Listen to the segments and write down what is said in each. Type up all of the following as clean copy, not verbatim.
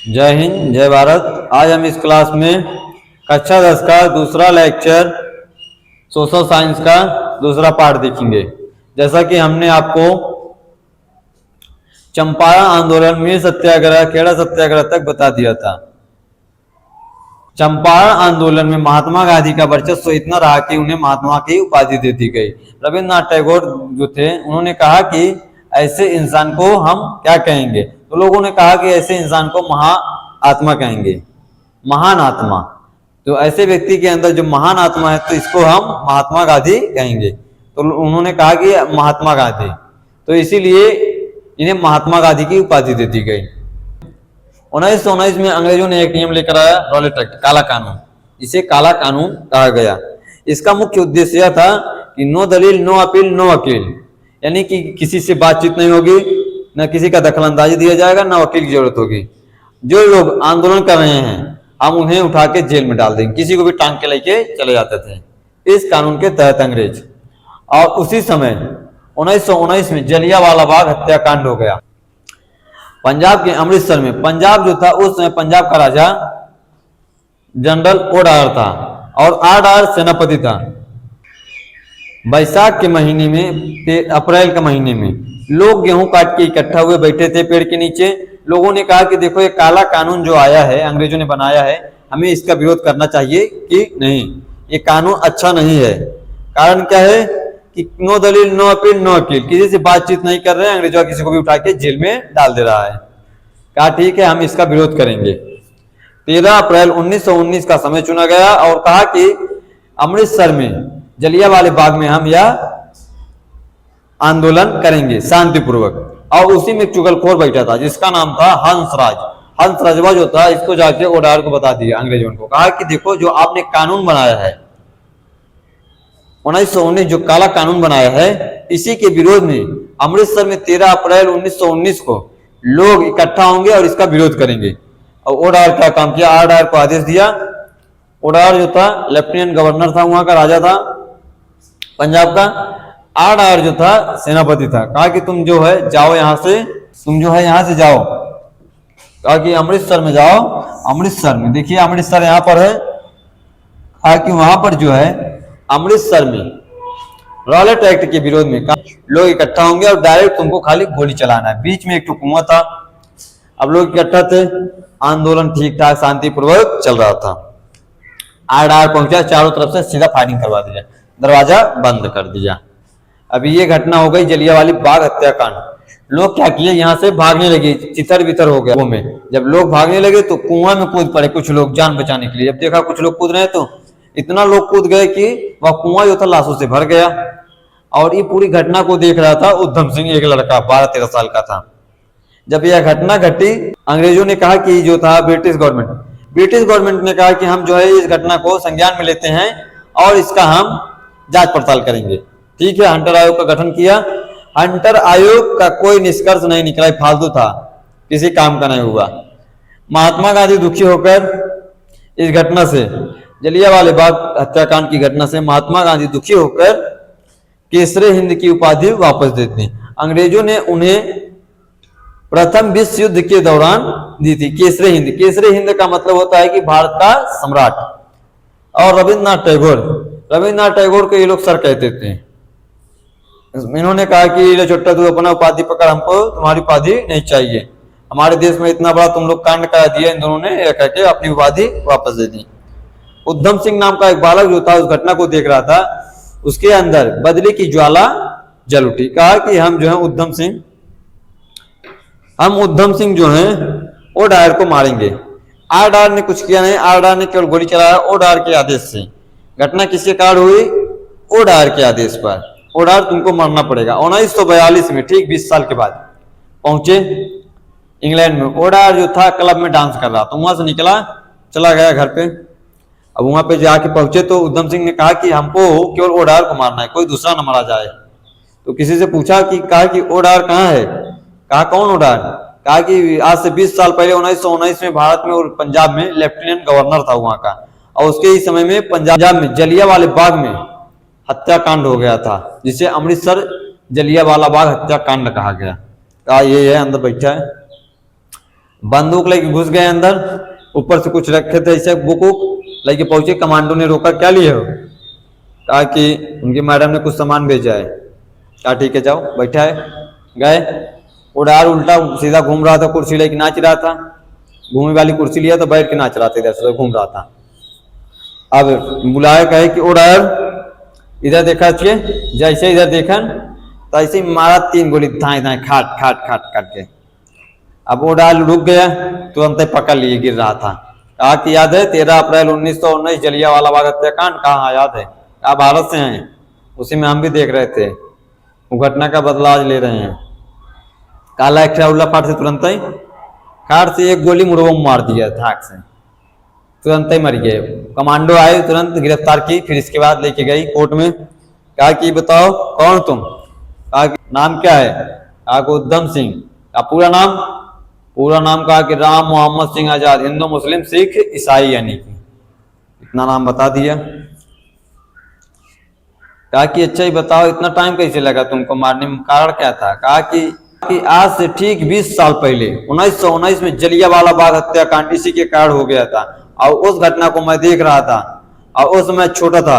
जय हिंद, जय भारत। आज हम इस क्लास में कक्षा 10 का दूसरा लेक्चर सोशल साइंस का दूसरा पार्ट देखेंगे। जैसा कि हमने आपको चंपारण आंदोलन में सत्याग्रह, खेड़ा सत्याग्रह तक बता दिया था। चंपारण आंदोलन में महात्मा गांधी का वर्चस्व इतना रहा कि उन्हें महात्मा की उपाधि दे दी गई। रविन्द्रनाथ टैगोर जो थे उन्होंने कहा कि ऐसे इंसान को हम क्या कहेंगे, तो लोगों ने कहा कि ऐसे इंसान को महाआत्मा कहेंगे, महान आत्मा। तो ऐसे व्यक्ति के अंदर जो महान आत्मा है तो इसको हम महात्मा गांधी कहेंगे। तो उन्होंने कहा कि महात्मा गांधी, तो इसीलिए इन्हें महात्मा गांधी की उपाधि दे दी गई। 1919 में अंग्रेजों ने एक नियम लेकर आया, रॉलेट एक्ट, काला कानून, जिसे काला कानून कहा गया। इसका मुख्य उद्देश्य यह था कि नो दलील, नो अपील, नो वकील, यानी कि किसी से बातचीत नहीं होगी, न किसी का दखलंदाजी दिया जाएगा, न वकील की जरूरत होगी। जो लोग आंदोलन कर रहे हैं हम उन्हें उठा के जेल में डाल देंगे, किसी को भी टांग के लेके चले जाते थे इस कानून के तहत अंग्रेज। और उसी समय 1919 में जलियांवाला बाग हत्याकांड हो गया पंजाब के अमृतसर में। पंजाब जो था उस समय पंजाब का राजा जनरल ओडार था और आर सेनापति था। बैसाख के महीने में, अप्रैल के महीने में लोग गेहूं काट के इकट्ठा हुए बैठे थे पेड़ के नीचे। लोगों ने कहा कि देखो ये काला कानून जो आया है, अंग्रेजों ने बनाया है, हमें इसका विरोध करना चाहिए कि नहीं, ये कानून अच्छा नहीं है। कारण क्या है कि नो दलील, नो अपील, नो वकील, किसी से बातचीत नहीं कर रहे हैं, अंग्रेजों किसी को भी उठा के जेल में डाल दे रहा है। कहा ठीक है, हम इसका विरोध करेंगे। 13 अप्रैल 1919 का समय चुना गया और कहा कि अमृतसर में जलियांवाले बाग में हम यह आंदोलन करेंगे शांतिपूर्वक। और उसी में एक चुगलखोर बैठा था जिसका नाम था हंसराज। हंसराजवा जो था इसको जाके ओडार को बता दिया, अंग्रेजों को कहा कि देखो जो आपने कानून बनाया है 1919, जो काला कानून बनाया है, इसी के विरोध में अमृतसर में 13 अप्रैल 1919 को लोग इकट्ठा होंगे और इसका विरोध करेंगे। और ओडार क्या काम किया, आर को आदेश दिया। ओडार जो था लेफ्टिनेंट गवर्नर था, वहां का राजा था पंजाब का। आर जो था सेनापति था। कहा कि तुम जो है जाओ यहाँ से, तुम जो है यहाँ से जाओ। कहा कि अमृतसर में जाओ। अमृतसर में देखिए, अमृतसर यहाँ पर है। कहा कि वहां पर जो है अमृतसर में रॉलेट एक्ट के विरोध में लोग इकट्ठा होंगे और डायरेक्ट तुमको खाली गोली चलाना है। बीच में एक कुआं था, अब लोग इकट्ठा थे, आंदोलन ठीक ठाक शांतिपूर्वक चल रहा था। आर पहुंचा, चारों तरफ से सीधा फायरिंग करवा दिया, दरवाजा बंद कर दिया। अभी ये घटना हो गई जलियांवाला बाग हत्याकांड। लोग क्या किए, यहाँ से भागने लगे, चितर बितर हो गया। में जब लोग भागने लगे तो कुआं में कूद पड़े कुछ लोग जान बचाने के लिए। जब देखा कुछ लोग कूद रहे हैं तो इतना लोग कूद गए कि वह कुआं जो था लाशों से भर गया। और ये पूरी घटना को देख रहा था उधम सिंह, एक लड़का 12-13 साल का था। जब यह घटना घटी, अंग्रेजों ने कहा कि जो था ब्रिटिश गवर्नमेंट ने कहा कि हम जो है इस घटना को संज्ञान में लेते हैं और इसका हम जांच पड़ताल करेंगे। ठीक है, हंटर आयोग का गठन किया। हंटर आयोग का कोई निष्कर्ष नहीं निकला, फालतू था, किसी काम का नहीं हुआ। महात्मा गांधी दुखी होकर इस घटना से, जलियांवाला बाग हत्याकांड की घटना से महात्मा गांधी दुखी होकर केसरे हिंद की उपाधि वापस दे दी। अंग्रेजों ने उन्हें प्रथम विश्व युद्ध के दौरान दी थी केसरे हिंद। केसरे हिंद का मतलब होता है कि भारत का सम्राट। और रविन्द्रनाथ टैगोर को ये लोग सर कहते थे। इन्होंने कहा कि छोटा तू अपना उपाधि पकड़, हमको तुम्हारी उपाधि नहीं चाहिए, हमारे देश में इतना बड़ा तुम लोग कांड करा दिया। इन दोनों ने कहकर अपनी उपाधि वापस दे दी। उधम सिंह नाम का एक बालक जो था उस घटना को देख रहा था, उसके अंदर बदले की ज्वाला जल उठी। कहा कि हम जो है उधम सिंह जो है ओडार को मारेंगे। आर ने कुछ किया नहीं, आर ने केवल गोली चलाया ओडार के आदेश से। घटना किसके कारण हुई, ओडार के आदेश पर। ओडार तुमको मरना पड़ेगा। 1942 में ठीक 20 साल के बाद पहुंचे इंग्लैंड में। ओडार जो था क्लब में डांस कर रहा था, वहां से निकला, चला गया घर पे। अब वहां पे जाके पहुंचे तो उधम सिंह ने कहा कि हमको केवल ओडार को मारना है, कोई दूसरा न मारा जाए। तो किसी से पूछा कि कहा कि ओडार कहाँ है, कहा कौन ओडार, कहा कि आज से 20 साल पहले 1919 में भारत में और पंजाब में लेफ्टिनेंट गवर्नर था वहां का, और उसके ही समय में पंजाब में जलियांवाला बाग में हत्याकांड हो गया था, जिसे अमृतसर जलियांवाला बाग हत्याकांड कहा गया। कहा ये है, अंदर बैठा है। बंदूक लेके घुस गए अंदर, ऊपर से कुछ रखे थे ऐसे बुक वुक लेके पहुंचे। कमांडो ने रोका, क्या लिए हो? कहा कि उनकी मैडम ने कुछ सामान भेजा है। कहा ठीक है जाओ, बैठा है। गए, उड़ार उल्टा सीधा घूम रहा था, कुर्सी लेके नाच रहा था। घूमे वाली कुर्सी लिया तो बैठ के नाच रहा था, इधर से घूम रहा था। अब बुलाया, कहे कि उड़ार इधर देखा चाहिए। जैसे इधर देखा तो ऐसे ही मारा, 3 गोली धाए धाए खाट खाट खाट काट के। अब वो डाल रुक गया, तुरंत ही पकड़ लिए, गिर रहा था। कहा कि याद है 13 अप्रैल 1919 जलियांवाला बाग हत्याकांड? कहा याद है। कहा भारत से हैं, उसी में हम भी देख रहे थे, वो घटना का बदला आज ले रहे हैं। काला एक्स्ट्रा उल्ला फाट से तुरंत ही कार से 1 गोली मुड़वा मार दिया धाक से, तुरंत ही मर गए। कमांडो आए, तुरंत गिरफ्तार की। फिर इसके बाद लेके गई कोर्ट में। कहा कि बताओ कौन तुम? कहा कि नाम क्या है? कहा कि उद्धम सिंह। का पूरा नाम? पूरा नाम कहा कि राम मोहम्मद सिंह आजाद, हिंदू मुस्लिम सिख ईसाई, यानी कि इतना नाम बता दिया। कहा कि अच्छा ही बताओ, इतना टाइम कैसे लगा तुमको मारने में, कारण क्या था? कहा कि आज से ठीक 20 साल पहले 1919 में जलियांवाला बाग हत्याकांड इसी के कारण हो गया था, और उस घटना को मैं देख रहा था, और उस समय छोटा था,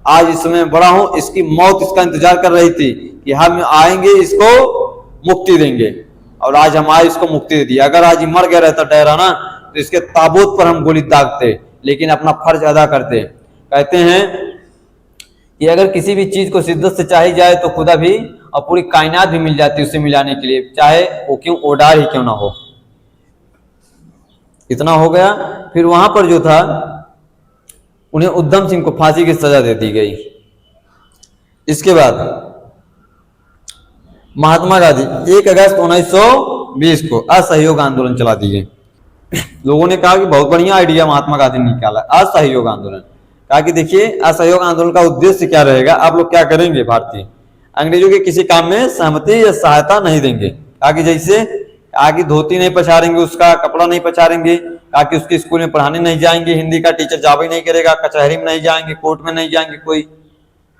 आज इस समय बड़ा हूं। इसकी मौत इसका इंतजार कर रही थी कि हम आएंगे, इसको मुक्ति देंगे, और आज हम आए, इसको मुक्ति दे दी। अगर आज ये मर गया रहता डराना, तो इसके ताबूत पर हम गोली दागते, लेकिन अपना फर्ज अदा करते। कहते हैं कि अगर किसी भी चीज को शिद्दत से चाही जाए तो खुदा भी और पूरी कायनात भी मिल जाती है उसे मिलाने के लिए, चाहे वो क्यों ओडार ही क्यों ना हो। इतना हो गया। फिर वहां पर जो था, उन्हें उद्धम सिंह को फांसी की सजा दे दी गई। इसके बाद महात्मा गांधी 1 अगस्त 1920 को असहयोग आंदोलन चला दिए। लोगों ने कहा कि बहुत बढ़िया आइडिया महात्मा गांधी ने निकाला, असहयोग आंदोलन। कहा कि देखिए, असहयोग आंदोलन का उद्देश्य क्या रहेगा, आप लोग क्या करेंगे? भारतीय अंग्रेजों के किसी काम में सहमति या सहायता नहीं देंगे। कहा कि जैसे आगे धोती नहीं पछाड़ेंगे, उसका कपड़ा नहीं पछाड़ेंगे। कहा कि उसके स्कूल में पढ़ाने नहीं जाएंगे, हिंदी का टीचर जावे नहीं करेगा, कचहरी में नहीं जाएंगे, कोर्ट में नहीं जाएंगे,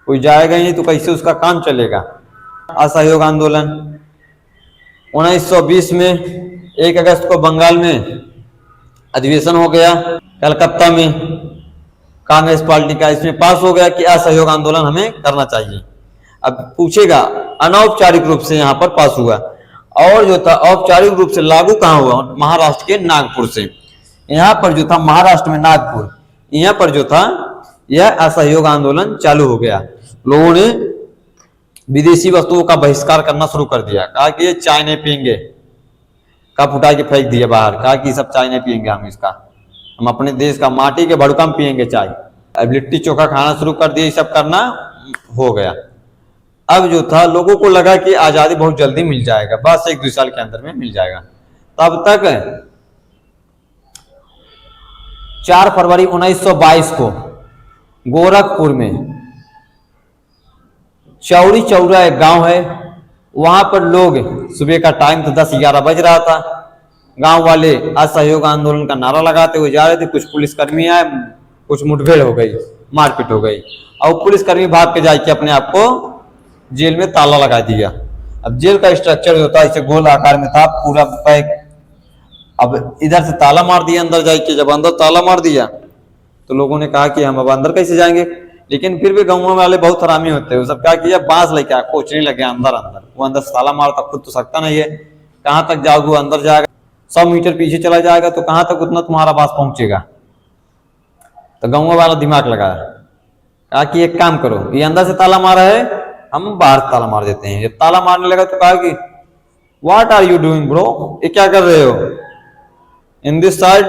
कोई जाएगा ही नहीं, तो कैसे उसका काम चलेगा। असहयोग आंदोलन 1920 में 1 अगस्त को बंगाल में अधिवेशन हो गया। कलकत्ता में कांग्रेस पार्टी का इसमें पास हो गया कि असहयोग आंदोलन हमें करना चाहिए। अब पूछेगा, अनौपचारिक रूप से यहाँ पर पास हुआ, और जो था औपचारिक रूप से लागू कहाँ हुआ? महाराष्ट्र के नागपुर से। यहाँ पर जो था महाराष्ट्र में नागपुर, यहाँ पर जो था यह असहयोग आंदोलन चालू हो गया। लोगों ने विदेशी वस्तुओं का बहिष्कार करना शुरू कर दिया। कहा कि ये चाय नहीं पियेंगे, कप उठा के फेंक दिया बाहर। कहा कि सब चाय नहीं पियेंगे, हम अपने देश का माटी के भड़कम पियेंगे चाय। अब लिट्टी चोखा खाना शुरू कर दिया, ये सब करना हो गया। अब जो था लोगों को लगा कि आजादी बहुत जल्दी मिल जाएगा, बस 1-2 साल के अंदर में मिल जाएगा। तब तक 4 फरवरी 1922 को गोरखपुर में चौरी चौरा एक गांव है, वहां पर लोग, सुबह का टाइम था, 10-11 बज रहा था, गांव वाले असहयोग आंदोलन का नारा लगाते हुए जा रहे थे। कुछ पुलिसकर्मी आए, कुछ मुठभेड़ हो गई, मारपीट हो गई, और पुलिसकर्मी भाग के जाके अपने आप को जेल में ताला लगा दिया। अब जेल का स्ट्रक्चर जो था इसे गोल आकार में था, पूरा पैक। अब इधर से ताला मार दिया अंदर जाके। जब अंदर ताला मार दिया तो लोगों ने कहा कि हम अब अंदर कैसे जाएंगे, लेकिन फिर भी गाँव वाले बहुत हरामी होते हैं, वो सब क्या किया, बांस लेके आया, कोचनी लगे अंदर। वो अंदर से ताला मारता, खुद तो सकता नहीं है, कहाँ तक जाओगे, वो अंदर जाएगा 100 मीटर पीछे चला जाएगा, तो कहाँ तक उतना तुम्हारा बांस पहुंचेगा। तो गाँव वाला दिमाग लगाया, कहा कि एक काम करो, ये अंदर से ताला मारा है, हम बाहर ताला मार देते हैं। जब ताला मारने लगा तो कहा कि what are you doing bro, ये क्या कर रहे हो? In this side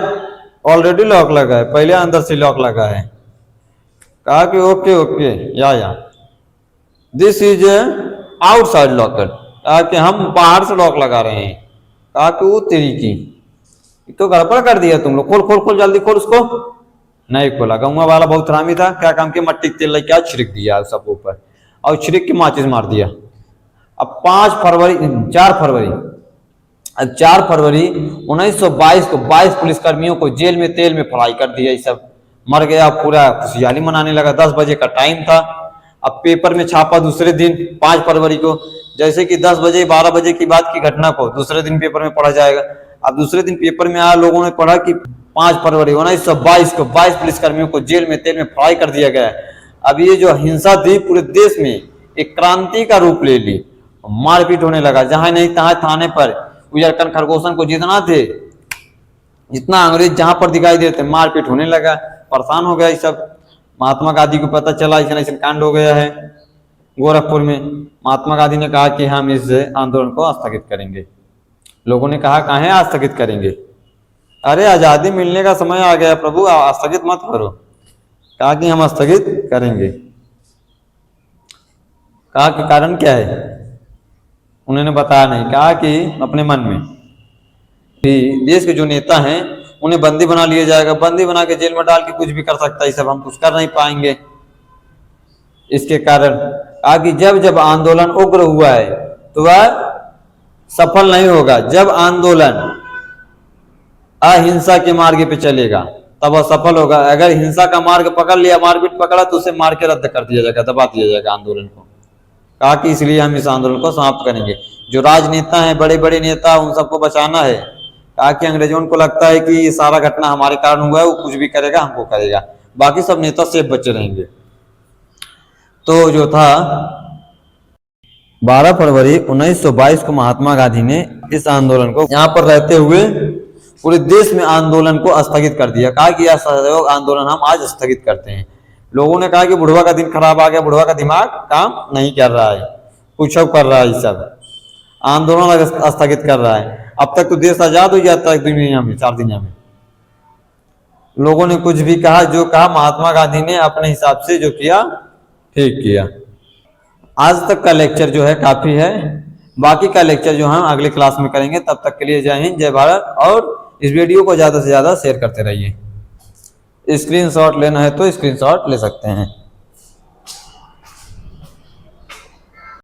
already lock लगा है, पहले अंदर से लॉक लगा है। कहा कि ओके ओके या दिस इज आउटसाइड लॉकर। कहा कि हम बाहर से लॉक लगा रहे हैं। कहा कि वो तेरी की, तो गड़बड़ कर दिया तुम लोग, खोल खोल खोल जल्दी खोल उसको। नहीं खोला। गाँव वाला बहुत हरामी था, क्या काम किया, मट्टी तेल लेके आज छिड़क दिया सब ऊपर, और छिड़क के माचिस मार दिया। अब 4 फरवरी 1922 को 22 पुलिसकर्मियों को जेल में तेल में फ्राई कर दिया। ये सब मर गया, पूरा खुशहाली मनाने लगा। 10 बजे का टाइम था। अब पेपर में छापा दूसरे दिन 5 फरवरी को, जैसे कि 10 बजे 12 बजे की बात की घटना को दूसरे दिन पेपर में पढ़ा जाएगा। अब दूसरे दिन पेपर में आया, लोगों ने पढ़ा कि 5 फरवरी 1922 को 22 पुलिसकर्मियों को जेल में तेल में फ्राई कर दिया गया। अब ये जो हिंसा थी पूरे देश में एक क्रांति का रूप ले ली, मारपीट होने लगा। जहां नहीं तहां थाने पर उजरकन खरगोशन को जितना थे, जितना अंग्रेज जहां पर दिखाई देते, मारपीट होने लगा। परेशान हो गया ये सब। महात्मा गांधी को पता चला ऐसा कांड हो गया है गोरखपुर में। महात्मा गांधी ने कहा कि हम इस आंदोलन को स्थगित करेंगे। लोगों ने कहा कहाँ स्थगित करेंगे, अरे आजादी मिलने का समय आ गया प्रभु, स्थगित मत करो। कहा कि हम स्थगित करेंगे। कहा कि कारण क्या है, उन्होंने बताया नहीं। कहा कि अपने मन में कि देश के जो नेता हैं उन्हें बंदी बना लिया जाएगा, बंदी बना के जेल में डाल के कुछ भी कर सकता है, ये सब हम कुछ कर नहीं पाएंगे। इसके कारण कहा कि जब जब आंदोलन उग्र हुआ है तो वह सफल नहीं होगा। जब आंदोलन अहिंसा के मार्ग पे चलेगा तब वह सफल होगा। अगर हिंसा का मार्ग पकड़ लिया, मारपीट पकड़ा, तो उसे मार के रद्द कर दिया जाएगा, दबा दिया जाएगा आंदोलन को। कहा कि इसलिए हम इस आंदोलन को समाप्त करेंगे। जो राजनेता हैं, बड़े बड़े नेता, उन सबको बचाना है। कहा कि अंग्रेजों को लगता है कि ये सारा घटना हमारे कारण हुआ है, वो कुछ भी करेगा हमको करेगा, बाकी सब नेता सेफ बचे रहेंगे। तो जो था 12 फरवरी 1922 को महात्मा गांधी ने इस आंदोलन को यहाँ पर रहते हुए पूरे देश में आंदोलन को स्थगित कर दिया। कहा कि यह सहयोग आंदोलन हम आज स्थगित करते हैं। लोगों ने कहा कि बुढ़वा का दिन खराब आ गया, बुढ़वा का दिमाग काम नहीं कर रहा है, कुछ कर रहा है, सब आंदोलन स्थगित कर रहा है। अब तक तो देश आजाद हो जाता है दुनिया में, 4 दुनिया में। लोगों ने कुछ भी कहा, जो कहा महात्मा गांधी ने अपने हिसाब से जो किया ठीक किया। आज तक का लेक्चर जो है काफी है, बाकी का लेक्चर जो हम अगले क्लास में करेंगे। तब तक के लिए जय हिंद, जय भारत। और इस वीडियो को ज्यादा से ज्यादा शेयर करते रहिए। स्क्रीनशॉट लेना है तो स्क्रीनशॉट ले सकते हैं।